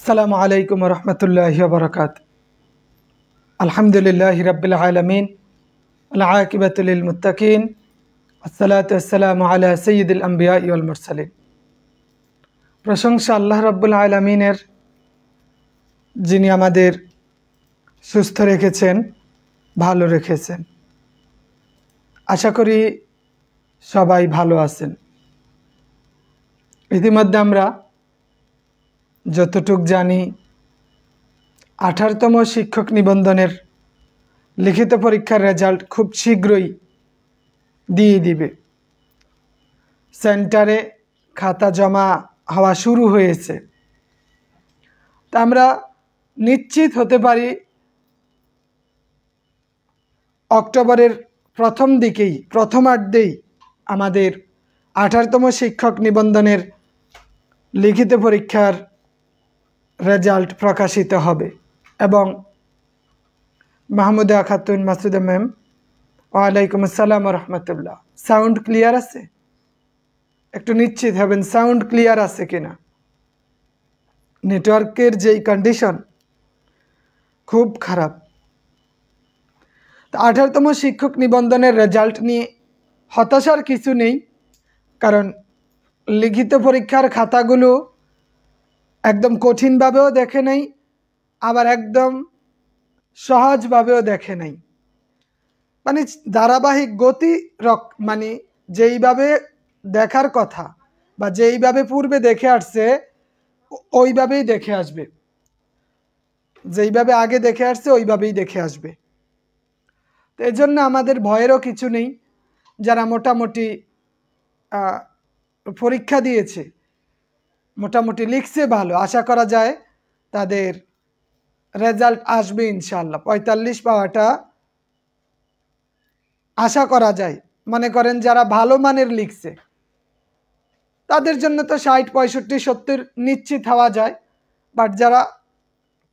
আসসালামু আলাইকুম ওয়া রাহমাতুল্লাহি ওয়া বারাকাতুহু। আলহামদুলিল্লাহি রাব্বিল আলামিন ওয়াল আকিবাতু লিল মুত্তাকিন ওয়াসসালাতু ওয়াসসালামু আলা সাইয়্যিদিল আমবিয়া ওয়াল মুরসালিন। প্রশংসা আল্লাহ রাব্বুল আলামিনের, যিনি আমাদের সুস্থ রেখেছেন, ভালো রেখেছেন। আশা করি সবাই ভালো আছেন। ইতিমধ্যে আমরা যতটুক জানি 18তম শিক্ষক নিবন্ধনের লিখিত পরীক্ষার রেজাল্ট খুব শীঘ্রই দিয়ে দিবে। সেন্টারে খাতা জমা হওয়া শুরু হয়েছে। তা আমরা নিশ্চিত হতে পারি অক্টোবরের প্রথম দিকেই, প্রথমার্ধেই আমাদের 18তম শিক্ষক নিবন্ধনের লিখিত পরীক্ষার রেজাল্ট প্রকাশিত হবে এবং মাহমুদা খাতুন মাসুদা ম্যাম, ওয়ালাইকুম আসসালাম রহমতুল্লাহ। সাউন্ড ক্লিয়ার আছে? একটু নিশ্চিত হবেন সাউন্ড ক্লিয়ার আছে কিনা। নেটওয়ার্কের যেই কন্ডিশন খুব খারাপ। 18তম শিক্ষক নিবন্ধনের রেজাল্ট নিয়ে হতাশার কিছু নেই, কারণ লিখিত পরীক্ষার খাতাগুলো একদম কঠিনভাবেও দেখে নাই, আবার একদম সহজভাবেও দেখে নাই। মানে ধারাবাহিক গতি মানে যেইভাবে দেখার কথা বা যেইভাবে পূর্বে দেখে আসছে ওইভাবেই দেখে আসবে, যেইভাবে আগে দেখে আসছে ওইভাবেই দেখে আসবে। তো এই জন্য আমাদের ভয়েরও কিছু নেই। যারা মোটামুটি পরীক্ষা দিয়েছে, মোটামুটি লিখছে ভালো, আশা করা যায় তাদের রেজাল্ট আসবে ইনশাআল্লাহ। 45 পাওয়াটা আশা করা যায়। মনে করেন যারা ভালো মানের লিখছে তাদের জন্য তো 60, 65, 70 নিশ্চিত হওয়া যায়। বাট যারা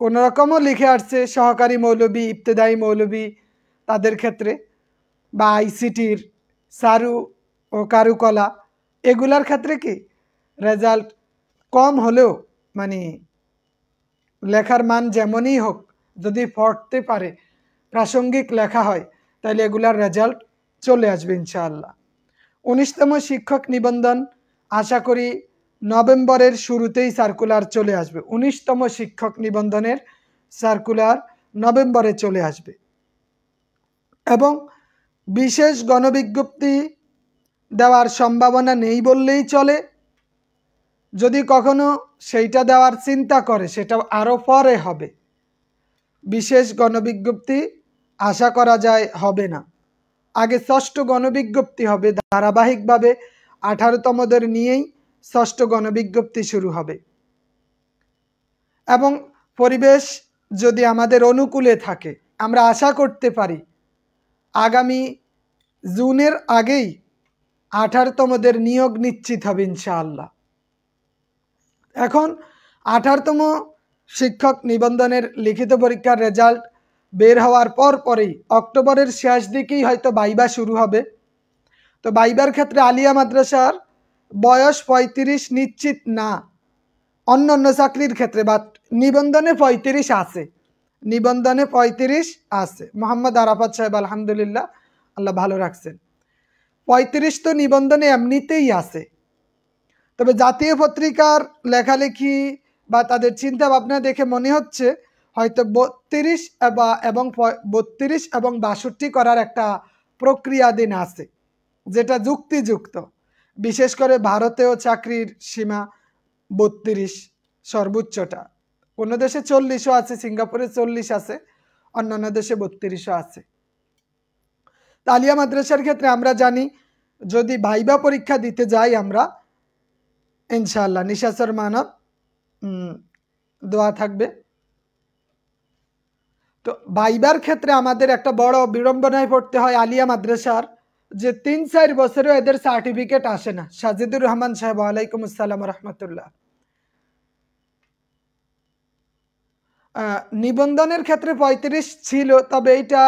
কোনোরকমও লিখে আসছে, সহকারী মৌলবী, ইবতেদায়ী মৌলবী, তাদের ক্ষেত্রে বা আইসিটির সারু ও কারুকলা, এগুলার ক্ষেত্রে কি রেজাল্ট কম হলেও মানে লেখার মান যেমনই হোক, যদি পড়তে পারে, প্রাসঙ্গিক লেখা হয়, তাহলে এগুলার রেজাল্ট চলে আসবে ইনশাআল্লাহ। 19তম শিক্ষক নিবন্ধন আশা করি নভেম্বরের শুরুতেই সার্কুলার চলে আসবে। 19তম শিক্ষক নিবন্ধনের সার্কুলার নভেম্বরে চলে আসবে এবং বিশেষ গণবিজ্ঞপ্তি দেওয়ার সম্ভাবনা নেই বললেই চলে। যদি কখনো সেইটা দেওয়ার চিন্তা করে সেটা আরও পরে হবে। বিশেষ গণবিজ্ঞপ্তি আশা করা যায় হবে না। আগে ষষ্ঠ গণবিজ্ঞপ্তি হবে, ধারাবাহিকভাবে 18তমদের নিয়েই ষষ্ঠ গণবিজ্ঞপ্তি শুরু হবে। এবং পরিবেশ যদি আমাদের অনুকূলে থাকে, আমরা আশা করতে পারি আগামী জুনের আগেই 18তমদের নিয়োগ নিশ্চিত হবে ইনশাআল্লাহ। এখন 18তম শিক্ষক নিবন্ধনের লিখিত পরীক্ষার রেজাল্ট বের হওয়ার পরেই অক্টোবরের শেষ দিকেই হয়তো ভাইবা শুরু হবে। তো ভাইবার ক্ষেত্রে আলিয়া মাদ্রাসার বয়স 35 নিশ্চিত না, অন্য অন্য চাকরির ক্ষেত্রে, বাট নিবন্ধনে 35 আছে, নিবন্ধনে 35 আছে। মোহাম্মদ আরাফাত সাহেব আলহামদুলিল্লাহ, আল্লাহ ভালো রাখছেন, 35 তো নিবন্ধনে এমনিতেই আছে। তবে জাতীয় পত্রিকার লেখালেখি বা তাদের চিন্তা ভাবনা দেখে মনে হচ্ছে হয়তো 32 এবং 32 এবং 62 করার একটা প্রক্রিয়াধীন আছে, যেটা যুক্তিযুক্ত। বিশেষ করে ভারতেও চাকরির সীমা 32 সর্বোচ্চটা। কোনো দেশে 40ও আছে, সিঙ্গাপুরে 40 আছে, অন্যান্য দেশে 32ও আছে। আলিয়া মাদ্রাসার ক্ষেত্রে আমরা জানি যদি ভাইবা পরীক্ষা দিতে যাই আমরা ইনশাআল্লাহ, নিশাসর মানব দোয়া থাকবে। তো ভাইবার ক্ষেত্রে আমাদের একটা বড় বিড়ম্বনায় পড়তে হয় আলিয়া মাদ্রাসার, যে 3-4 বছরেও এদের সার্টিফিকেট আসে না। সাজিদুর রহমান সাহেব, ওয়ালাইকুম আসসালাম রহমতুল্লাহ। নিবন্ধনের ক্ষেত্রে 35 ছিল, তবে এইটা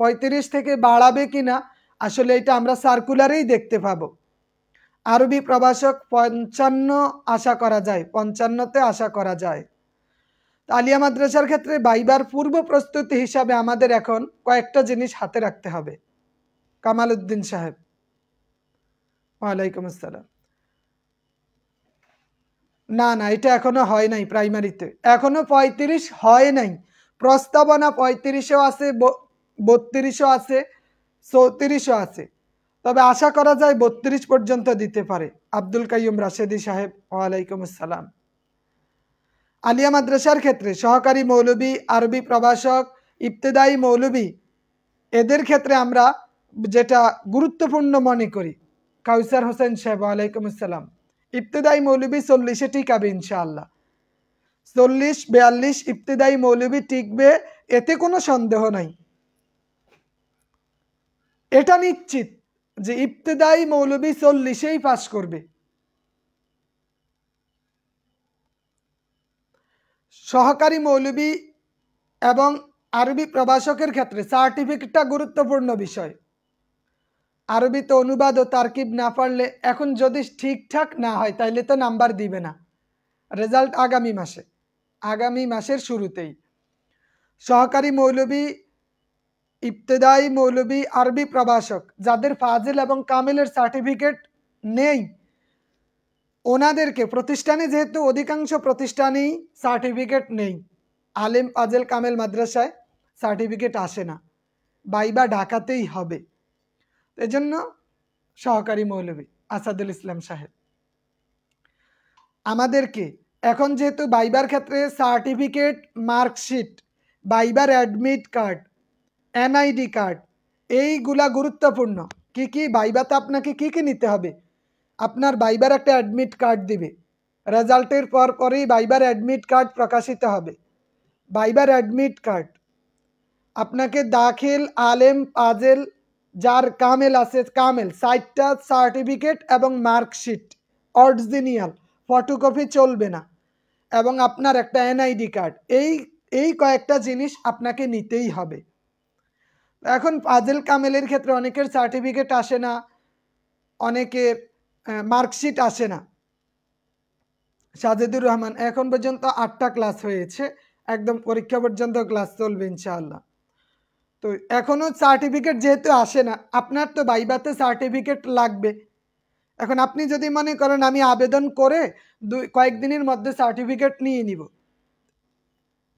35 থেকে বাড়াবে কিনা আসলে এটা আমরা সার্কুলারেই দেখতে পাবো। আরবি প্রভাষক 55 আশা করা যায়, 55তে আশা করা যায়। আলিয়া মাদ্রাসার ক্ষেত্রে ভাইবার পূর্ব প্রস্তুতি হিসাবে আমাদের এখন কয়েকটা জিনিস হাতে রাখতে হবে। কামাল উদ্দিন সাহেব, ওয়ালাইকুম আসসালাম। না না, এটা এখনো হয় নাই, প্রাইমারিতে এখনো 35 হয় নাই। প্রস্তাবনা 35ও আছে, 32ও আছে, 34ও আছে, তবে আশা করা যায় 32 পর্যন্ত দিতে পারে। আব্দুল কাইয়ুম রাশেদি সাহেব, ওয়ালাইকুম আসসালাম। আলিয়া মাদ্রাসার ক্ষেত্রে সহকারী মৌলবী, আরবি প্রভাষক, ইবতেদায়ী মৌলবী, এদের ক্ষেত্রে আমরা যেটা গুরুত্বপূর্ণ মনে করি, কাউসার হোসেন সাহেব, ওয়ালাইকুম আসসালাম, ইবতেদায়ী মৌলবী 40-এ টিকাবে ইনশাআল্লাহ। 40-42 ইবতেদায়ী মৌলবী টিকবে, এতে কোনো সন্দেহ নাই। এটা নিশ্চিত যে ইবতেদায়ী মৌলবী 40-এই পাস করবে। সহকারী মৌলবী এবং আরবি প্রভাষকের ক্ষেত্রে সার্টিফিকেটটা গুরুত্বপূর্ণ বিষয়। আরবিতে অনুবাদ ও তারকিব না পারলে এখন যদি ঠিকঠাক না হয় তাইলে তো নাম্বার দিবে না। রেজাল্ট আগামী মাসের শুরুতেই। সহকারী মৌলবী, ইবতেদায়ী মৌলবী, আরবি প্রভাষক যাদের ফাজিল এবং কামিলের সার্টিফিকেট নেই, ওনাদেরকে প্রতিষ্ঠানে, যেহেতু অধিকাংশ প্রতিষ্ঠানেই সার্টিফিকেট নেই, আলেম ফাজিল কামেল মাদ্রাসায় সার্টিফিকেট আসে না, ভাইবা ঢাকাতেই হবে। এজন্য সহকারী মৌলবী আসাদুল ইসলাম সাহেব, আমাদেরকে এখন যেহেতু ভাইবার ক্ষেত্রে সার্টিফিকেট, মার্কশিট, ভাইবার অ্যাডমিট কার্ড, এনআইডি কার্ড, এইগুলা গুরুত্বপূর্ণ। কি ভাইবাতে আপনাকে কি নিতে হবে? আপনার ভাইবার একটা অ্যাডমিট কার্ড দিবে, রেজাল্টের পরেই ভাইবার অ্যাডমিট কার্ড প্রকাশিত হবে। ভাইবার অ্যাডমিট কার্ড, আপনাকে দাখিল, আলেম, ফাজিল, যার কামেল আছে কামেল, 60টা সার্টিফিকেট এবং মার্কশিট অরিজিনাল, ফটোকপি চলবে না, এবং আপনার একটা এনআইডি কার্ড, এই কয়েকটা জিনিস আপনাকে নিতেই হবে। এখন ফাজিল কামেলের ক্ষেত্রে অনেকের সার্টিফিকেট আসে না, অনেকের মার্কশিট আসে না। সাজেদুর রহমান, এখন পর্যন্ত 8টা ক্লাস হয়েছে, একদম পরীক্ষা পর্যন্ত ক্লাস চলবে ইনশাআল্লাহ। তো এখনো সার্টিফিকেট যেহেতু আসে না, আপনার তো ভাইবাতে সার্টিফিকেট লাগবে। এখন আপনি যদি মনে করেন আমি আবেদন করে কয়েকদিনের মধ্যে সার্টিফিকেট নিয়ে নিব,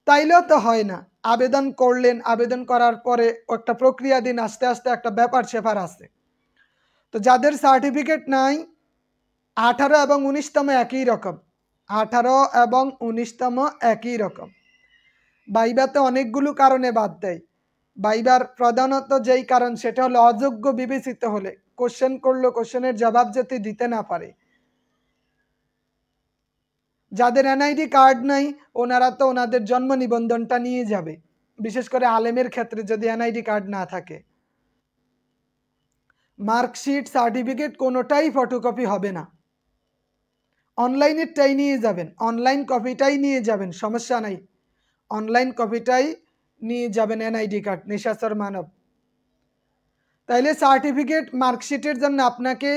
তাইলেও তো হয় না। আবেদন করলেন, আবেদন করার পরে একটা প্রক্রিয়াধীন, আস্তে আস্তে একটা ব্যাপার স্যাপার আছে। তো যাদের সার্টিফিকেট নাই, 18 এবং 19তম একই রকম, 18 এবং 19তম একই রকম। ভাইবাতে অনেকগুলো কারণে বাদ দেয়। ভাইবার প্রধানত যেই কারণ, সেটা হলো অযোগ্য বিবেচিত হলে, কোশ্চেন করলো, কোশ্চেনের জবাব যদি দিতে না পারে। যাদের এনআইডি কার্ড নাই, ওনারা তো ওনাদের জন্ম নিবন্ধনটা নিয়ে যাবে, বিশেষ করে আলেমের ক্ষেত্রে যদি এনআইডি কার্ড না থাকে। মার্কশিট, সার্টিফিকেট কোনোটাই ফটোকপি হবে না, অনলাইনেরটাই নিয়ে যাবেন, অনলাইন কপিটাই নিয়ে যাবেন, সমস্যা নাই, অনলাইন কপিটাই নিয়ে যাবেন। এনআইডি কার্ড, নিশাচর মানব। তাইলে সার্টিফিকেট, মার্কশিটের জন্য আপনাকে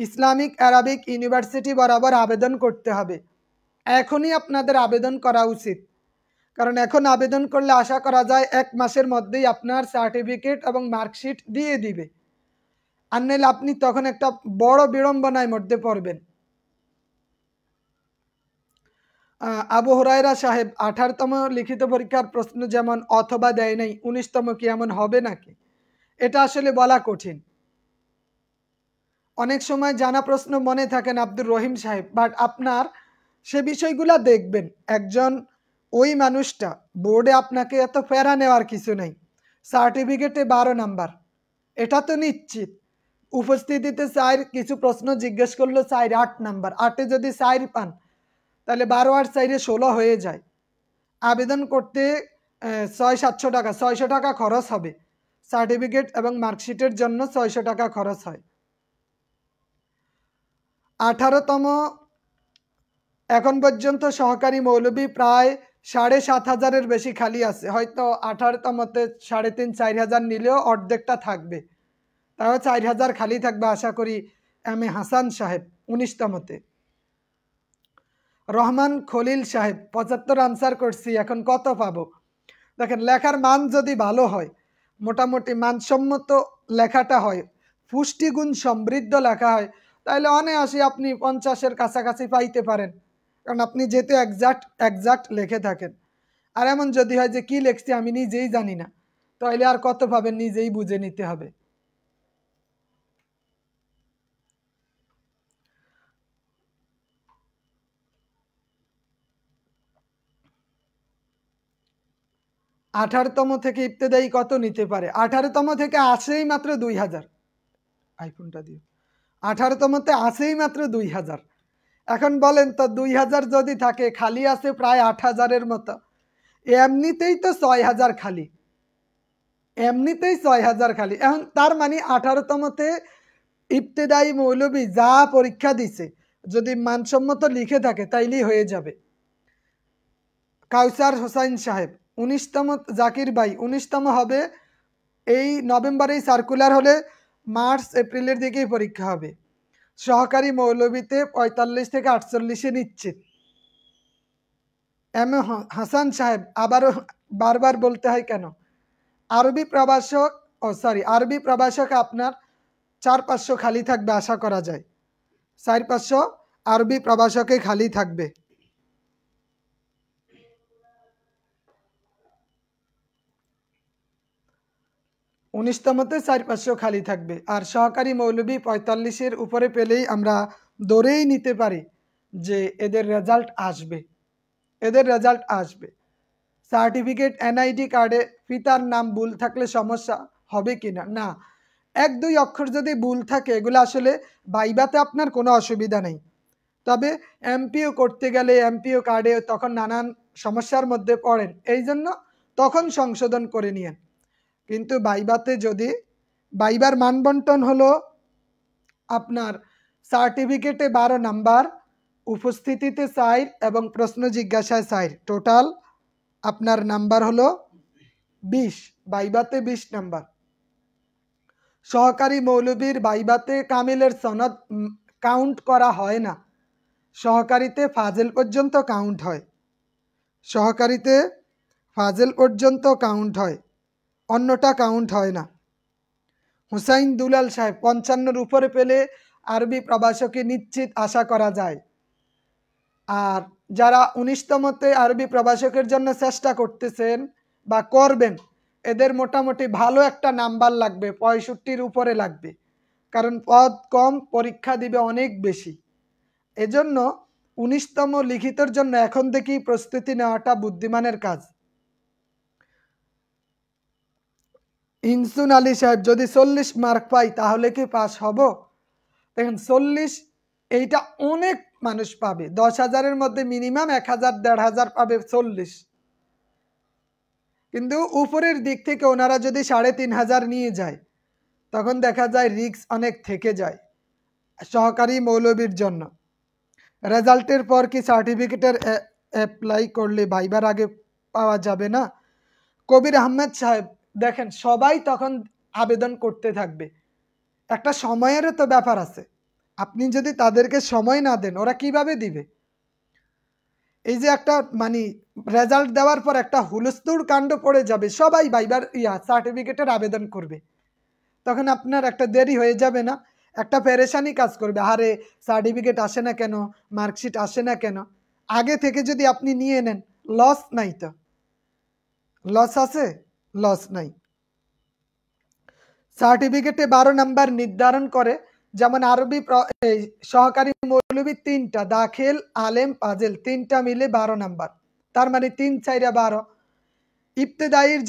ইসলামিক আরবিক ইউনিভার্সিটি বরাবর আবেদন করতে হবে। এখনই আপনাদের আবেদন করা উচিত, কারণ এখন আবেদন করলে আশা করা যায় 1 মাসের মধ্যেই আপনার সার্টিফিকেট এবং মার্কশিট দিয়ে দিবে। আর নাহলে আপনি তখন একটা বড় বিড়ম্বনায় মধ্যে পড়বেন। আবু হুরায়রা সাহেব, 18তম লিখিত পরীক্ষার প্রশ্ন যেমন অথবা দেয় নাই, 19তম কি এমন হবে নাকি? এটা আসলে বলা কঠিন। অনেক সময় জানা প্রশ্ন মনে থাকেন আব্দুর রহিম সাহেব, বাট আপনার সে বিষয়গুলা দেখবেন। একজন ওই মানুষটা বোর্ডে আপনাকে এত প্যারা নেওয়ার কিছু নেই। সার্টিফিকেটে 12 নাম্বার, এটা তো নিশ্চিত। উপস্থিতিতে 4 কিছু প্রশ্ন জিজ্ঞেস করলো, 4 8 নাম্বার, 8-এ যদি 4 পান তাহলে 12 আর 4-এ 16 হয়ে যায়। আবেদন করতে 600-700 টাকা, 600 টাকা খরচ হবে। সার্টিফিকেট এবং মার্কশিটের জন্য 600 টাকা খরচ হয়। 18তম এখন পর্যন্ত সহকারী মৌলবী প্রায় 7,500-এর বেশি খালি আছে। হয়তো 18তমতে 3,500-4,000 নিলেও অর্ধেকটা থাকবে, তাও 4,000 খালি থাকবে আশা করি। এম এ হাসান সাহেব 19তমতে। রহমান খলিল সাহেব 75 আনসার করছি, এখন কত পাবো? দেখেন লেখার মান যদি ভালো হয়, মোটামুটি মানসম্মত লেখাটা হয়, পুষ্টিগুণ সমৃদ্ধ লেখা হয়, তাহলে অনায়াসে আপনি 50-এর কাছাকাছি পাইতে পারেন, কারণ আপনি যেহেতু এক্সাক্ট লিখে থাকেন। আর এমন যদি হয় যে কি লিখছি আমি নিজেই জানি না, তাহলে আর কত পাবেন নিজেই বুঝে নিতে হবে। আঠারোতম থেকে ইবতেদায়ী কত নিতে পারে? 18তম থেকে আসেই মাত্র 2000। আইফোনটা দিও। 18তমতে আসেই মাত্র 2000। এখন বলেন তো 2000 যদি থাকে, খালি আছে প্রায় 8000-এর মতো, এমনিতেই তো 6000 খালি, এমনিতেই 6000 খালি। এখন তার মানে 18তমতে ইবতেদায়ী মৌলবী যা পরীক্ষা দিছে যদি মানসম্মত লিখে থাকে তাইলেই হয়ে যাবে। কাউসার হোসাইন সাহেব 19তম, জাকির ভাই 19তম হবে এই নভেম্বরেই সার্কুলার হলে মার্চ এপ্রিলের দিকেই পরীক্ষা হবে। সহকারী মৌলবীতে 45 থেকে 48-এ নিশ্চিত। এম এ হাসান সাহেব, আবারও বারবার বলতে হয় কেন? আরবি প্রভাষক আপনার 400-500 খালি থাকবে আশা করা যায়, 400-500 আরবি প্রভাষকে খালি থাকবে। উনিশতমতে 400-500 খালি থাকবে। আর সহকারী মৌলবী 45-এর উপরে পেলেই আমরা ধরেই নিতে পারি যে এদের রেজাল্ট আসবে, এদের রেজাল্ট আসবে। সার্টিফিকেট এনআইডি কার্ডে পিতার নাম ভুল থাকলে সমস্যা হবে কিনা? না, 1-2 অক্ষর যদি ভুল থাকে এগুলো আসলে ভাইভাতে আপনার কোনো অসুবিধা নেই, তবে এমপিও করতে গেলে এমপিও কার্ডে তখন নানান সমস্যার মধ্যে পড়েন, এই জন্য তখন সংশোধন করে নিয়েন। কিন্তু ভাইভাতে যদি ভাইবার মানবন্টন হলো আপনার সার্টিফিকেটে 12 নাম্বার, উপস্থিতিতে 4 এবং প্রশ্ন জিজ্ঞাসায় 4, টোটাল আপনার নাম্বার হলো 20, ভাইভাতে 20 নাম্বার। সহকারী মৌলবীর ভাইভাতে কামিলের সনদ কাউন্ট করা হয় না, সহকারীতে ফাজেল পর্যন্ত কাউন্ট হয়, সহকারীতে ফাজেল পর্যন্ত কাউন্ট হয়, অন্যটা কাউন্ট হয় না। হুসাইন দুলাল সাহেব 55-এর উপরে পেলে আরবি প্রভাষকে নিশ্চিত আশা করা যায়। আর যারা 19তমতে আরবি প্রভাষকের জন্য চেষ্টা করতেছেন বা করবেন, এদের মোটামুটি ভালো একটা নাম্বার লাগবে, 65-র উপরে লাগবে, কারণ পদ কম, পরীক্ষা দিবে অনেক বেশি। এজন্য 19তম লিখিতর জন্য এখন থেকেই প্রস্তুতি নেওয়াটা বুদ্ধিমানের কাজ। ইনসুন আলী সাহেব, যদি 40 মার্ক পাই তাহলে কি পাস হব? দেখেন 40 এইটা অনেক মানুষ পাবে, 10,000-এর মধ্যে মিনিমাম 1000-1500 পাবে 40, কিন্তু উপরের দিক থেকে ওনারা যদি 3500 নিয়ে যায় তখন দেখা যায় রিস্ক অনেক থেকে যায় সহকারী মৌলবীর জন্য। রেজাল্টের পর কি সার্টিফিকেটের অ্যাপ্লাই করলে ভাইবার আগে পাওয়া যাবে না? কবির আহমেদ সাহেব, দেখেন সবাই তখন আবেদন করতে থাকবে, একটা সময়েরও তো ব্যাপার আছে, আপনি যদি তাদেরকে সময় না দেন ওরা কিভাবে দিবে? এই যে একটা মানে রেজাল্ট দেওয়ার পর একটা হুলস্থুল কাণ্ড পড়ে যাবে, সবাই ভাইবার সার্টিফিকেটের আবেদন করবে, তখন আপনার একটা দেরি হয়ে যাবে না? একটা পেরেশানি কাজ করবে, আরে সার্টিফিকেট আসে না কেন, মার্কশিট আসে না কেন? আগে থেকে যদি আপনি নিয়ে নেন লস নাই, তো লস আছে? লস নাই। সার্টিফিকেটে 12 নাম্বার নির্ধারণ করে, যেমন আরবি সহকারী মৌলবী 3টা, দাখিল, আলেম, ফাজিল 3টা মিলে 12 নাম্বার, তার মানে 3 4 12। ইবতেদায়ীর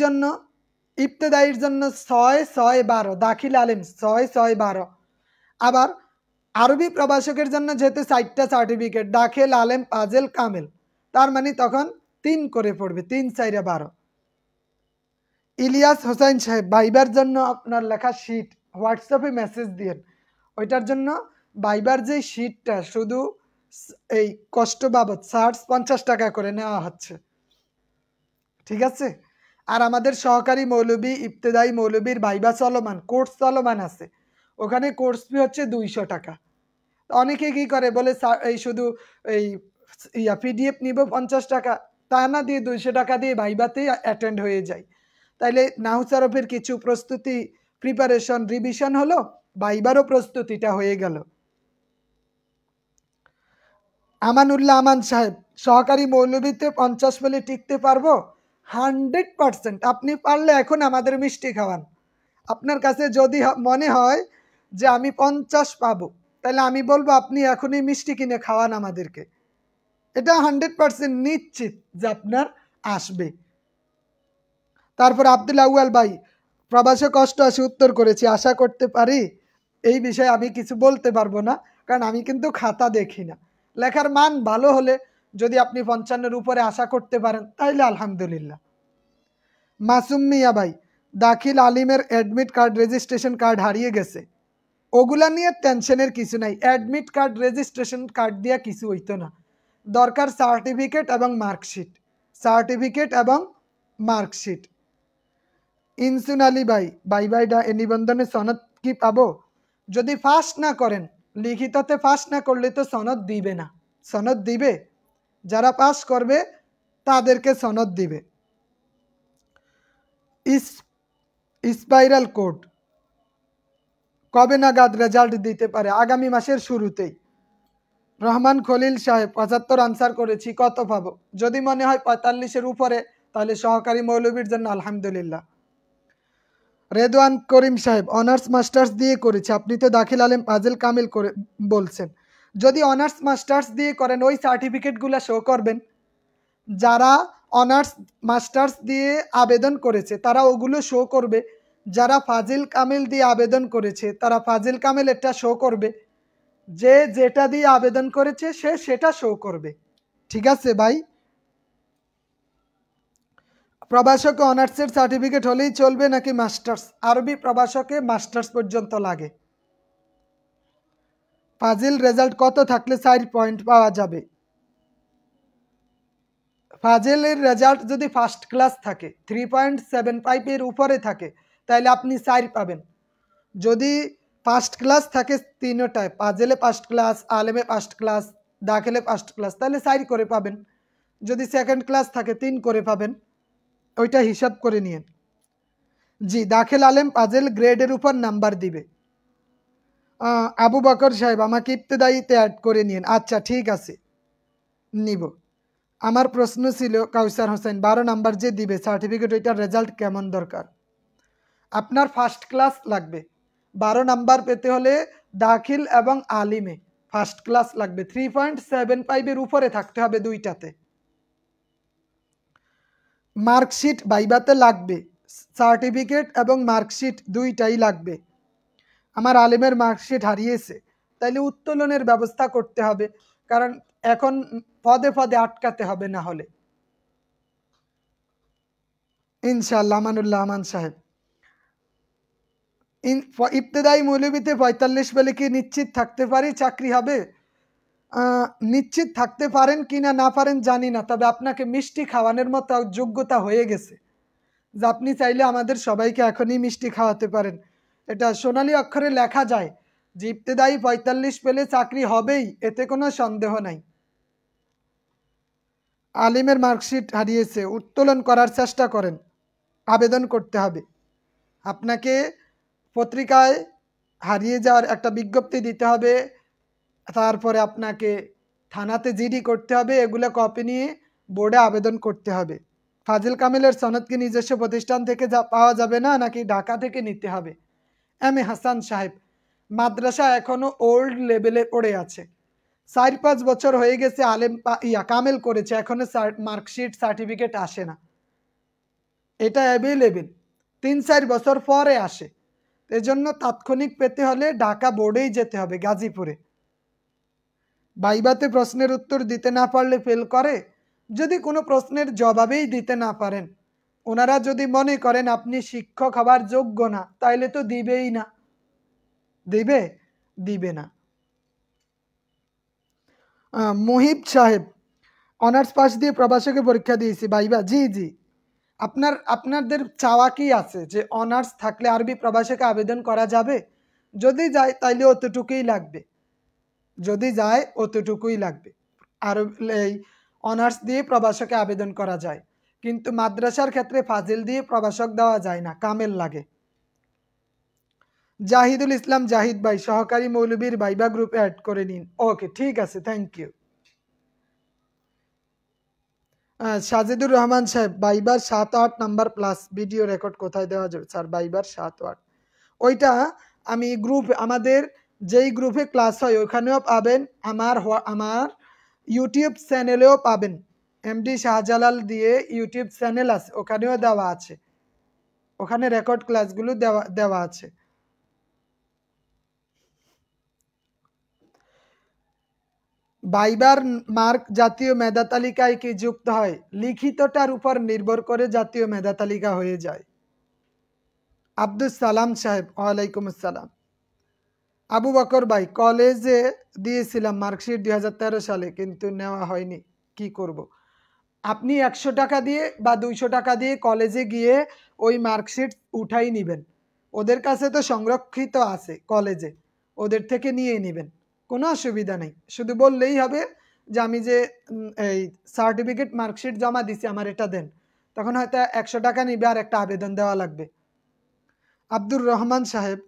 জন্য 6 6 12, দাখিল আলেম 6 6 12। আবার আরবি প্রভাষকের জন্য যেহেতু 4টা সার্টিফিকেট, দাখিল, আলেম, ফাজিল, কামিল, তার মানে তখন 3 করে পড়বে, 3 4 12। ইলিয়াস হোসাইন সাহেব, ভাইবার জন্য আপনার লেখা শিট হোয়াটসঅ্যাপে মেসেজ দিয়েন, ওইটার জন্য ভাইবার যে শিটটা শুধু এই কষ্ট বাবদ 50 টাকা করে নেওয়া হচ্ছে, ঠিক আছে? আর আমাদের সহকারী মৌলবী ইবতেদায়ী মৌলবীর ভাইবা চলমান, কোর্স চলমান আছে, ওখানে কোর্স ফি হচ্ছে 200 টাকা। অনেকে কি করে বলে এই শুধু এই পিডিএফ নিব 50 টাকা, তা না দিয়ে 200 টাকা দিয়ে ভাইবাতেই অ্যাটেন্ড হয়ে যায়। তাইলে নাহু সরফের কিছু প্রস্তুতি প্রিপারেশন রিভিশন হলো, ভাইবারও প্রস্তুতিটা হয়ে গেল। আমানুল্লাহ আমান সাহেব, সহকারী মৌলবীতে 50 পেলে টিকতে পারবো? 100%। আপনি পারলে এখন আমাদের মিষ্টি খাওয়ান। আপনার কাছে যদি মনে হয় যে আমি 50 পাবো, তাহলে আমি বলবো আপনি এখনই মিষ্টি কিনে খাওয়ান আমাদেরকে। এটা 100% নিশ্চিত যে আপনার আসবে। তারপর আব্দুল আউয়াল ভাই, প্রবাসে কষ্ট আছে উত্তর করেছি, আশা করতে পারি। এই বিষয়ে আমি কিছু বলতে পারবো না, কারণ আমি কিন্তু খাতা দেখি না। লেখার মান ভালো হলে যদি আপনি 55-এর উপরে আশা করতে পারেন তাইলে আলহামদুলিল্লাহ। মাসুম মিয়া ভাই, দাখিল আলিমের অ্যাডমিট কার্ড রেজিস্ট্রেশন কার্ড হারিয়ে গেছে, ওগুলা নিয়ে টেনশনের কিছু নাই। অ্যাডমিট কার্ড রেজিস্ট্রেশন কার্ড দিয়া কিছু হইতো না, দরকার সার্টিফিকেট এবং মার্কশিট, সার্টিফিকেট এবং মার্কশিট। ইনসুন আলী ভাই, নিবন্ধনে সনদ কি পাবো? যদি পাস না করেন, লিখিততে পাস না করলে তো সনদ দিবে না। সনদ দিবে যারা পাস করবে তাদেরকে সনদ দিবে। স্পাইরাল কোড কবে নাগাদ রেজাল্ট দিতে পারে? আগামী মাসের শুরুতেই। রহমান খলিল সাহেব, 75 আনসার করেছি, কত পাবো? যদি মনে হয় 45-এর উপরে তাহলে সহকারী মৌলবীর জন্য আলহামদুলিল্লাহ। রেদওয়ান করিম সাহেব, অনার্স মাস্টার্স দিয়ে করেছে, আপনি তো দাখিল আলেম পাজেল কামিল করে বলছেন। যদি অনার্স মাস্টার্স দিয়ে করেন ওই সার্টিফিকেটগুলো শো করবেন। যারা অনার্স মাস্টার্স দিয়ে আবেদন করেছে তারা ওগুলো শো করবে, যারা ফাজিল কামিল দিয়ে আবেদন করেছে তারা ফাজিল কামিল এটা শো করবে, যে যেটা দিয়ে আবেদন করেছে সে সেটা শো করবে। ঠিক আছে ভাই? প্রবাসকে অনার্সের সার্টিফিকেট হলেই চলবে নাকি মাস্টার্স? আরবি প্রবাসকে মাস্টার্স পর্যন্ত লাগে। ফাজিল রেজাল্ট কত থাকলে 4 পয়েন্ট পাওয়া যাবে? ফাজিলের রেজাল্ট যদি ফার্স্ট ক্লাস থাকে, 3.75 এর উপরে থাকে, তাহলে আপনি 4 পাবেন। যদি ফার্স্ট ক্লাস থাকে তিনটায়, ফাজিলে ফার্স্ট ক্লাস, আলেমে ফার্স্ট ক্লাস, দাখিলে ফার্স্ট ক্লাস, তাহলে 4 করে পাবেন। যদি সেকেন্ড ক্লাস থাকে 3 করে পাবেন। ওইটা হিসাব করে নিয়েন। জি, দাখিল আলেম ফাজিল গ্রেডের উপর নাম্বার দিবে। আবু বকর সাহেব, আমাকে ইবতেদায়ীতে অ্যাড করে নিন। আচ্ছা ঠিক আছে, নিব। আমার প্রশ্ন ছিল কাউসার হোসেন, 12 নাম্বার যে দিবে সার্টিফিকেট, ওইটার রেজাল্ট কেমন দরকার? আপনার ফার্স্ট ক্লাস লাগবে। 12 নাম্বার পেতে হলে দাখিল এবং আলিমে ফার্স্ট ক্লাস লাগবে। 3.75 এর উপরে থাকতে হবে দুইটাতে। মার্কশিট ভাইবাতে লাগবে, সার্টিফিকেট এবং মার্কশিট দুইটাই লাগবে। আমার আলিমের মার্কশিট হারিয়েছে, তাইলে উত্তোলনের ব্যবস্থা করতে হবে, কারণ এখন পদে পদে আটকাতে হবে না হলে। ইনশাআল্লাহ। আমানুল্লাহ আমান সাহেব, ইবতেদায়ী মৌলবীতে 45 পেলে কি নিশ্চিত থাকতে পারি চাকরি হবে? নিশ্চিত থাকতে পারেন কিনা না পারেন জানি না, তবে আপনাকে মিষ্টি খাওয়ানোর মতো যোগ্যতা হয়ে গেছে যে আপনি চাইলে আমাদের সবাইকে এখনই মিষ্টি খাওয়াতে পারেন। এটা সোনালী অক্ষরে লেখা যায় যে ইবতেদায়ী 45 পেলে চাকরি হবেই, এতে কোনো সন্দেহ নাই। আলিমের মার্কশিট হারিয়েছে, উত্তোলন করার চেষ্টা করেন, আবেদন করতে হবে। আপনাকে পত্রিকায় হারিয়ে যাওয়ার একটা বিজ্ঞপ্তি দিতে হবে, তারপরে আপনাকে থানাতে জিডি করতে হবে, এগুলো কপি নিয়ে বোর্ডে আবেদন করতে হবে। ফাজিল কামিলের সনদ কি নিজস্ব প্রতিষ্ঠান থেকে পাওয়া যাবে না নাকি ঢাকা থেকে নিতে হবে? এম এ হাসান সাহেব, মাদ্রাসা এখনো ওল্ড লেভেলে পড়ে আছে, 4-5 বছর হয়ে গেছে আলেম কামেল করেছে, এখনো মার্কশিট সার্টিফিকেট আসে না। এটা অ্যাভেলেবেল 3-4 বছর পরে আসে। এজন্য তাৎক্ষণিক পেতে হলে ঢাকা বোর্ডেই যেতে হবে, গাজীপুরে। ভাইবাতে প্রশ্নের উত্তর দিতে না পারলে ফেল করে। যদি কোনো প্রশ্নের জবাবেই দিতে না পারেন, ওনারা যদি মনে করেন আপনি শিক্ষক হবার যোগ্য না, তাইলে তো দিবেই না। দিবে না। মুহিব সাহেব, অনার্স পাস দিয়ে প্রবাসকে পরীক্ষা দিয়েছি ভাইবা। জি, আপনাদের চাওয়া কি আছে যে অনার্স থাকলে আরবি প্রবাসকে আবেদন করা যাবে? যদি যায় তাইলে অতটুকুই লাগবে, আর এই অনার্স দিয়ে প্রভাষকে আবেদন করা যায়, কিন্তু মাদ্রাসার ক্ষেত্রে ফাজিল দিয়ে প্রভাষক দেওয়া যায় না, কামেল লাগে। জাহিদুল ইসলাম জাহিদ ভাই, সহকারী মৌলবীর ভাইবা গ্রুপে অ্যাড করে নিন। ওকে, ঠিক আছে, থ্যাংক ইউ। সাজিদুর রহমান সাহেব, ভাইবার 7-8 নাম্বার প্লাস ভিডিও রেকর্ড কোথায় দেওয়া যাবে? স্যার ভাইবার 7-8 ওইটা আমি আমাদের যেই গ্রুপে ক্লাস হয় ওখানেও পাবেন, আমার ইউটিউব চ্যানেলেও পাবেন। এমডি শাহজালাল দিয়ে ইউটিউব চ্যানেল আছে, ওখানেও দেওয়া আছে, ওখানে রেকর্ড ক্লাসগুলো দেওয়া আছে। ভাইবার মার্ক জাতীয় মেধা তালিকায় কি যুক্ত হয়? লিখিতটার উপর নির্ভর করে জাতীয় মেধা তালিকা হয়ে যায়। আব্দুল সালাম সাহেব, ওয়ালাইকুম আসসালাম। আবু বকর ভাই, কলেজে দিয়েছিলাম মার্কশিট 2013 সালে, কিন্তু নেওয়া হয়নি, কি করব? আপনি 100 টাকা দিয়ে বা 200 টাকা দিয়ে কলেজে গিয়ে ওই মার্কশিট উঠাই নেবেন, ওদের কাছে তো সংরক্ষিত আছে কলেজে, ওদের থেকে নিয়ে নেবেন, কোনো অসুবিধা নেই। শুধু বললেই হবে যে আমি যে এই সার্টিফিকেট মার্কশিট জমা দিছি, আমার এটা দেন, তখন হয়তো 100 টাকা নিবে আর একটা আবেদন দেওয়া লাগবে। আব্দুর রহমান সাহেব,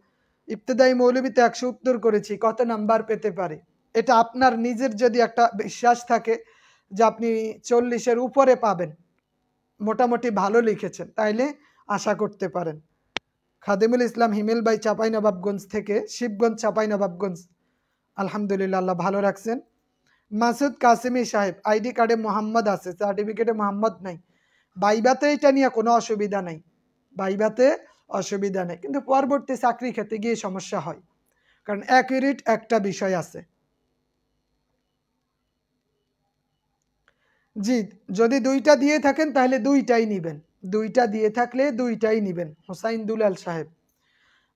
ইবতেদায়ী মৌলবীতে 170 করেছি, কত নাম্বার পেতে পারি? এটা আপনার নিজের যদি একটা বিশ্বাস থাকে যে আপনি 40-এর উপরে পাবেন, মোটামুটি ভালো লিখেছেন, তাইলে আশা করতে পারেন। খাদিমুল ইসলাম হিমেল ভাই, চাঁপাইনবাবগঞ্জ থেকে, শিবগঞ্জ চাঁপাইনবাবগঞ্জ, আলহামদুলিল্লাহ, আল্লাহ ভালো রাখছেন। মাসুদ কাসিমি সাহেব, আইডি কার্ডে মোহাম্মদ আছে, সার্টিফিকেটে মোহাম্মদ নাই। ভাইভাতে এটা নিয়ে কোনো অসুবিধা নাই, ভাইভাতে অসুবিধা নেই, কিন্তু পরবর্তী চাকরি খেতে গিয়ে সমস্যা হয়, কারণ অ্যাকুরেট একটা বিষয় আছে। জি, যদি 2টা দিয়ে থাকেন তাহলে 2টাই নিবেন, 2টা দিয়ে থাকলে 2টাই নিবেন, হোসাইন দুলাল সাহেব।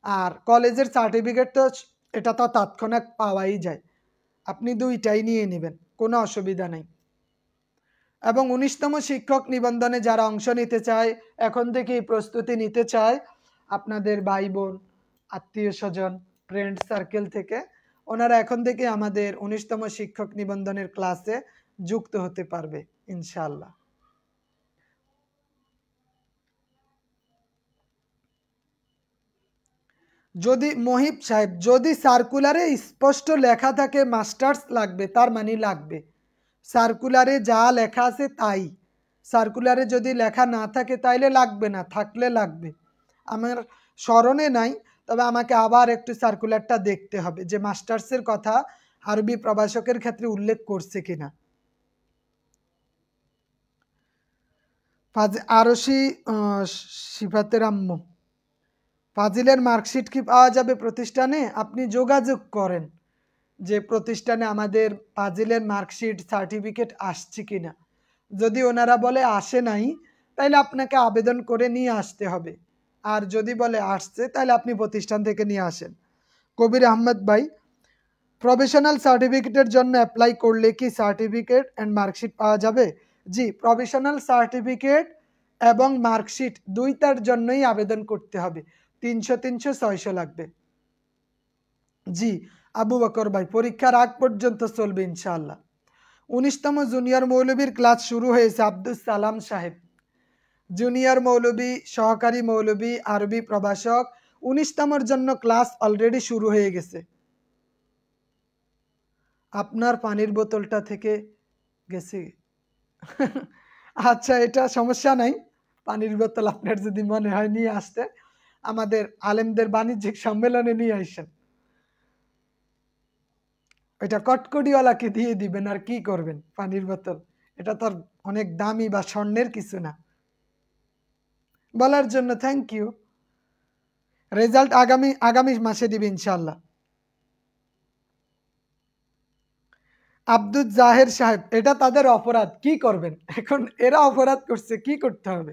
আর কলেজের সার্টিফিকেট তো এটা তো তাৎক্ষণিক পাওয়াই যায়, আপনি 2টাই নিয়ে নেবেন, কোনো অসুবিধা নেই। এবং 19তম শিক্ষক নিবন্ধনে যারা অংশ নিতে চায়, এখন থেকেই প্রস্তুতি নিতে চায়, আপনাদের ভাই বোন, আত্মীয় স্বজন, ফ্রেন্ড সার্কেল থেকে, ওনারা এখন থেকে আমাদের 19তম শিক্ষক নিবন্ধনের ক্লাসে যুক্ত হতে পারবে ইনশাআল্লাহ। যদি মহিব সাহেব, যদি সার্কুলারে স্পষ্ট লেখা থাকে মাস্টার্স লাগবে, তার মানে লাগবে, সার্কুলারে যা লেখা আছে তাই। সার্কুলারে যদি লেখা না থাকে তাইলে লাগবে না, থাকলে লাগবে। আমার স্মরণে নাই, তবে আমাকে আবার একটু সার্কুলারটা দেখতে হবে যে মাস্টার্সের কথা আরবি প্রভাষকের ক্ষেত্রে উল্লেখ করছে কিনা। আরশি সিফাতের আম্মু, ফাজিলের মার্কশিট কি পাওয়া যাবে প্রতিষ্ঠানে? আপনি যোগাযোগ করেন যে প্রতিষ্ঠানে আমাদের ফাজিলের মার্কশিট সার্টিফিকেট আসছে কিনা। যদি ওনারা বলে আসে নাই, তাহলে আপনাকে আবেদন করে নিয়ে আসতে হবে, আর যদি বলে আসছে তাহলে আপনি প্রতিষ্ঠান থেকে নিয়ে আসেন। কবির আহমেদ ভাই, প্রফেশনাল সার্টিফিকেটের জন্য অ্যাপ্লাই করলে কি সার্টিফিকেট অ্যান্ড মার্কশিট পাওয়া যাবে? জি, প্রফেশনাল সার্টিফিকেট এবং মার্কশিট দুইটার জন্যই আবেদন করতে হবে, 300-600 লাগবে। জি আবু বকর ভাই, পরীক্ষার আগ পর্যন্ত চলবে ইনশাআল্লাহ। 19তম জুনিয়র মৌলবীর ক্লাস শুরু হয়েছে। আব্দুল সালাম সাহেব, জুনিয়র মৌলবী, সহকারী মৌলবী, আরবি প্রভাষক 19তমর জন্য ক্লাস অলরেডি শুরু হয়ে গেছে। আপনার পানির বোতলটা থেকে গেছে। আচ্ছা, এটা সমস্যা নাই, পানির বোতল আপনার যদি মনে হয় নিয়ে আসতে, আমাদের আলেমদের বাণিজ্যিক সম্মেলনে নিয়ে আসেন, ওইটা কটকটিওয়ালাকে দিয়ে দিবেন, আর কি করবেন পানির বোতল, এটা তো অনেক দামি বা স্বর্ণের কিছু না। বলার জন্য থ্যাংক ইউ। রেজাল্ট আগামী মাসে দিবে ইনশাআল্লাহ। আব্দুল জাহের সাহেব, এটা তাদের অপরাধ, কি করবেন এখন, এরা অপরাধ করছে, কি করতে হবে?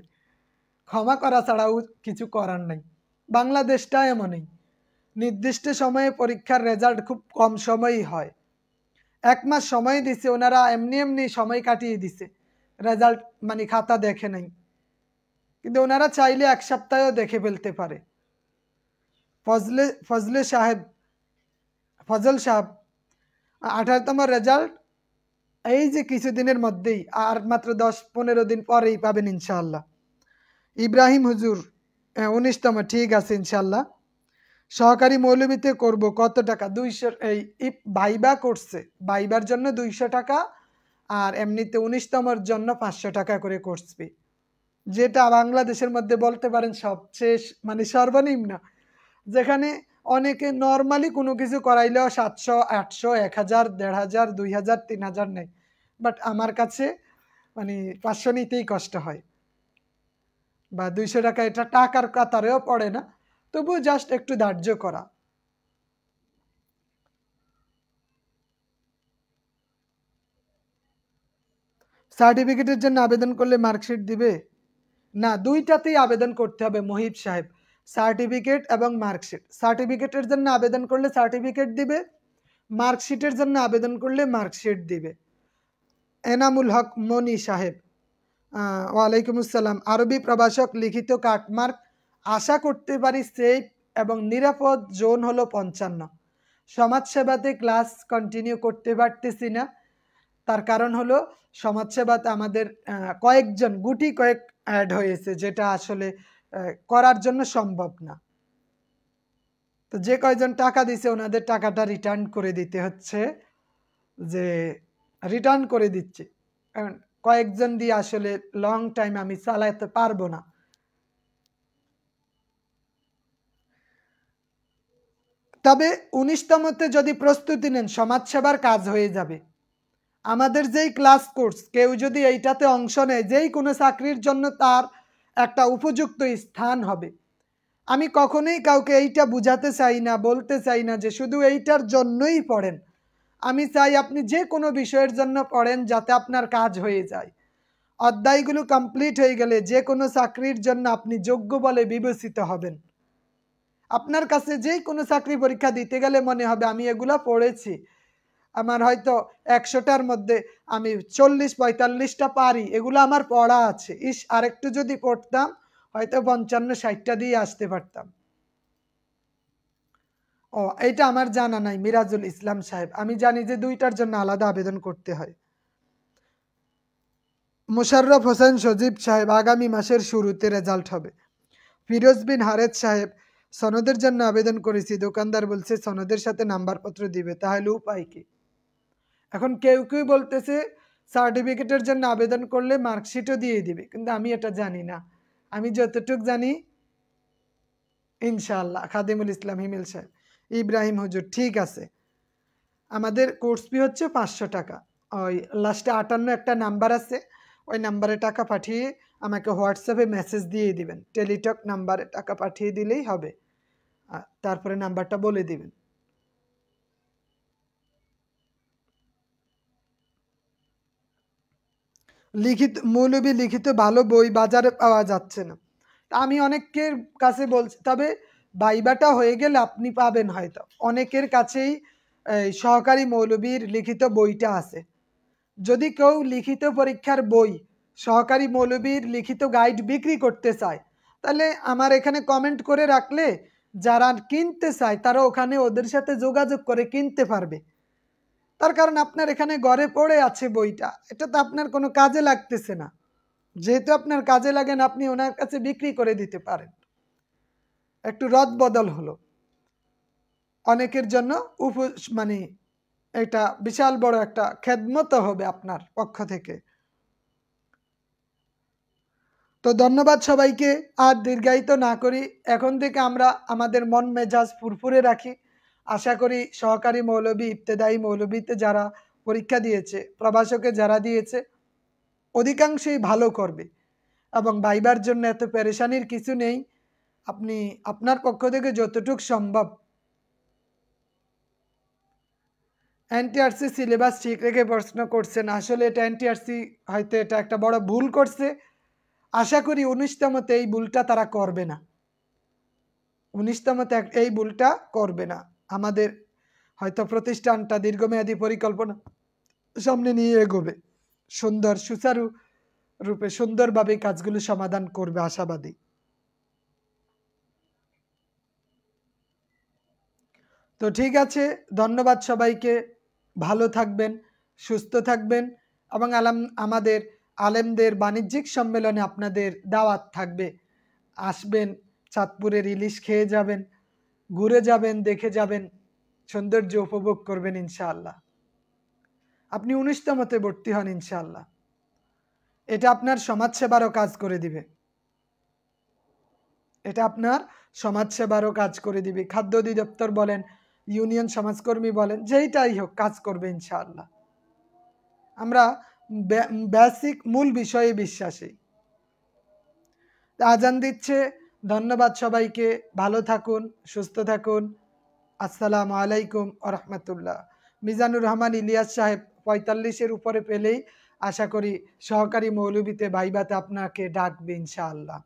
ক্ষমা করা ছাড়াও কিছু করার নাই, বাংলাদেশটা এমনই, নির্দিষ্ট সময়ে পরীক্ষার রেজাল্ট খুব কম সময়ই হয়। 1 মাস সময় দিছে ওনারা, এমনি এমনি সময় কাটিয়ে দিছে, রেজাল্ট মানে খাতা দেখে নাই, কিন্তু ওনারা চাইলে 1 সপ্তাহেও দেখে ফেলতে পারে। ফজল সাহেব, 18তম রেজাল্ট এই যে কিছুদিনের মধ্যেই, আর মাত্র 10-15 দিন পরেই পাবেন ইনশাআল্লাহ। ইব্রাহিম হুজুর 19তম, ঠিক আছে ইনশাআল্লাহ। সহকারী মৌলবীতে করব কত টাকা? 200। এই ভাইবা করছে, ভাইবার জন্য 200 টাকা, আর এমনিতে 19তমর জন্য 500 টাকা করে কোর্স ফি, যেটা বাংলাদেশের মধ্যে বলতে পারেন সবচেয়ে মানে সর্বনিম্ন। যেখানে অনেকে নর্মালি কোনো কিছু করাইলেও 700, 800, 1000, 1500, 2000, 3000 নেয়, বাট আমার কাছে মানে 500 নিতেই কষ্ট হয়, বা 200 টাকা, এটা টাকার কাতারেও পড়ে না, তবুও জাস্ট একটু ধার্য করা। সার্টিফিকেটের জন্য আবেদন করলে মার্কশিট দিবে না? দুইটাতেই আবেদন করতে হবে মহিব সাহেব, সার্টিফিকেট এবং মার্কশিট। সার্টিফিকেটের জন্য আবেদন করলে সার্টিফিকেট দিবে, মার্কশিটের জন্য আবেদন করলে মার্কশিট দিবে। এনামুল হক মনি সাহেব, ওয়ালাইকুম আসসালাম। আরবি প্রভাষক লিখিত কাটমার্ক আশা করতে পারি সেফ এবং নিরাপদ জোন হলো 55। সমাজসেবাতে ক্লাস কন্টিনিউ করতে পারতেছি না, তার কারণ হলো সমাজসেবাতে আমাদের কয়েকজন গুটি কয়েক অ্যাড হয়েছে, যেটা আসলে করার জন্য সম্ভব না। তো যে কয়জন টাকা দিছে ওনাদের টাকাটা রিটার্ন করে দিতে হচ্ছে, যে রিটার্ন করে দিচ্ছে, কারণ কয়েকজন দিয়ে আসলে লং টাইম আমি চালাতে পারবো না। তবে 19তমতে যদি প্রস্তুতি নেন সমাজসেবার কাজ হয়ে যাবে। আমাদের যেই ক্লাস কোর্স, কেউ যদি এইটাতে অংশ নেয়, যেই কোনো চাকরির জন্য তার একটা উপযুক্ত স্থান হবে। আমি কখনোই কাউকে এইটা বুঝাতে চাই না, বলতে চাই না যে শুধু এইটার জন্যই পড়েন। আমি চাই আপনি যে কোনো বিষয়ের জন্য পড়েন, যাতে আপনার কাজ হয়ে যায়। অধ্যায়গুলো কমপ্লিট হয়ে গেলে যে কোনো চাকরির জন্য আপনি যোগ্য বলে বিবেচিত হবেন। আপনার কাছে যে কোনো চাকরি পরীক্ষা দিতে গেলে মনে হবে আমি এগুলা পড়েছি, আমার হয়তো 100টার মধ্যে আমি 40-45টা পারি, এগুলো আমার পড়া আছে। আরেকটু যদি পড়তাম হয়তো 55-60টা দিয়ে আসতে পারতাম। ও, এটা আমার জানা নাই মিরাজুল ইসলাম সাহেব, আমি জানি যে দুইটার জন্য আলাদা আবেদন করতে হয়। মোশাররফ হোসেন সজীব সাহেব, আগামী মাসের শুরুতে রেজাল্ট হবে। ফিরোজ বিন হারেদ সাহেব, সনদের জন্য আবেদন করেছি, দোকানদার বলছে সনদের সাথে নাম্বারপত্র দিবে, তাহলে উপায় কি? এখন কেউ কেউ বলতেছে সার্টিফিকেটের জন্য আবেদন করলে মার্কশিটও দিয়ে দিবে, কিন্তু আমি এটা জানি না। আমি যতটুক জানি ইনশাআল্লাহ। খাদিমুল ইসলাম হিমেল সাহেব, ইব্রাহিম হুজুর, ঠিক আছে। আমাদের কোর্স ফি হচ্ছে 500 টাকা। ওই লাস্টে 58 একটা নাম্বার আছে, ওই নাম্বারে টাকা পাঠিয়ে আমাকে হোয়াটসঅ্যাপে মেসেজ দিয়ে দিবেন, টেলিটক নাম্বারে টাকা পাঠিয়ে দিলেই হবে। তারপরে নাম্বারটা বলে দিবেন। লিখিত মৌলবী লিখিত ভালো বই বাজারে পাওয়া যাচ্ছে না, আমি অনেকের কাছে বলছি, তবে ভাইবাটা হয়ে গেলে আপনি পাবেন হয়তো। অনেকের কাছেই সহকারী মৌলবীর লিখিত বইটা আছে। যদি কেউ লিখিত পরীক্ষার বই, সহকারী মৌলবীর লিখিত গাইড বিক্রি করতে চায়, তাহলে আমার এখানে কমেন্ট করে রাখলে যারা কিনতে চায় তারা ওখানে ওদের সাথে যোগাযোগ করে কিনতে পারবে। তার কারণ আপনার এখানে ঘরে পড়ে আছে বইটা, এটা তো আপনার কোনো কাজে লাগতেছে না। যেহেতু আপনার কাজে লাগে না, আপনি ওনার কাছে বিক্রি করে দিতে পারেন। একটু রদ বদল হলো, অনেকের জন্য মানে এটা বিশাল বড় একটা খেদমত হবে আপনার পক্ষ থেকে। তো ধন্যবাদ সবাইকে, আর দীর্ঘায়িত না করি, এখন থেকে আমরা আমাদের মন মেজাজ ফুরফুরে রাখি। আশা করি সহকারী মৌলবী, ইবতেদায়ী মৌলবীতে যারা পরীক্ষা দিয়েছে, প্রভাষকে যারা দিয়েছে, অধিকাংশই ভালো করবে, এবং ভাইবার জন্য এত পেরেশানির কিছু নেই। আপনি আপনার পক্ষ থেকে যতটুকু সম্ভব এনটিআরসি সিলেবাস ঠিক রেখে প্রশ্ন করছেন। আসলে এটা এনটিআরসি হয়তো এটা একটা বড় ভুল করছে। আশা করি 19তমতে এই ভুলটা তারা করবে না, 19তমতে এই ভুলটা করবে না। আমাদের হয়তো প্রতিষ্ঠানটা দীর্ঘমেয়াদী পরিকল্পনা সামনে নিয়ে এগোবে, সুন্দর সুচারু রূপে সুন্দরভাবে কাজগুলো সমাধান করবে, আশাবাদী। তো ঠিক আছে, ধন্যবাদ সবাইকে, ভালো থাকবেন, সুস্থ থাকবেন এবং আমাদের আলেমদের বাণিজ্যিক সম্মেলনে আপনাদের দাওয়াত থাকবে, আসবেন, চাঁদপুরের ইলিশ খেয়ে যাবেন, ঘুরে যাবেন, দেখে যাবেন, সৌন্দর্য উপভোগ করবেন ইনশাআল্লাহ। আপনি 19তমতে ভর্তি হন ইনশাআল্লাহ। এটা আপনার সমাজসেবারও কাজ করে দিবে, এটা আপনার সমাজসেবারও কাজ করে দিবে। খাদ্য অধিদপ্তর বলেন, ইউনিয়ন সমাজকর্মী বলেন, যেইটাই হোক কাজ করবে ইনশাআল্লাহ। আমরা বেসিক মূল বিষয়ে বিশ্বাসী। আজান দিচ্ছে, ধন্যবাদ সবাইকে, ভালো থাকুন, সুস্থ থাকুন। আসসালামু আলাইকুম ওয়া রাহমাতুল্লাহ। মিজানুর রহমান ইলিয়াস সাহেব 45-এর উপরে পেলেই আশা করি সহকারী মৌলবীতে ভাইবাতে আপনাকে ডাকবে ইনশাআল্লাহ।